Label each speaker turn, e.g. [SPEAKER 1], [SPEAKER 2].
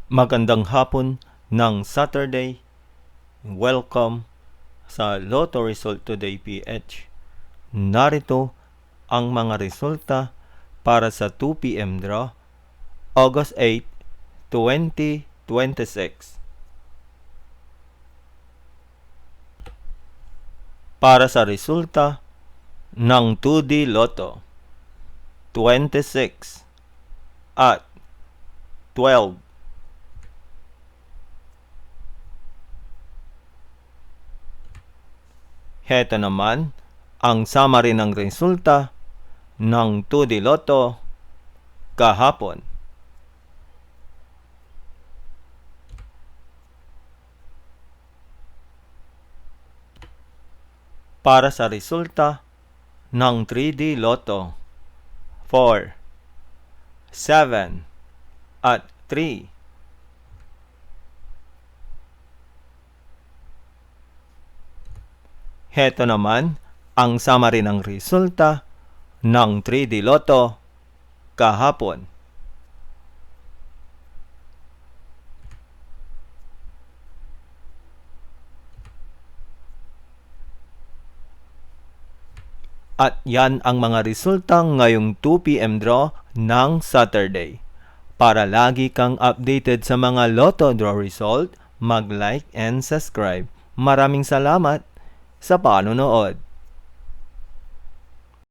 [SPEAKER 1] Magandang hapon ng Saturday. Welcome sa Lotto Result Today PH. Narito ang mga resulta para sa 2 p.m. draw, August 8, 2026. Para sa resulta ng 2D Lotto, 26 at 12. Heto naman ang summary ng resulta ng 2D Lotto kahapon. Para sa resulta ng 3D Lotto, 4, 7 at 3. Heto naman ang summary ng resulta ng 3D Lotto kahapon. At yan ang mga resulta ngayong 2 p.m. draw ng Saturday. Para lagi kang updated sa mga Lotto draw result, mag-like and subscribe. Maraming salamat sa panonood.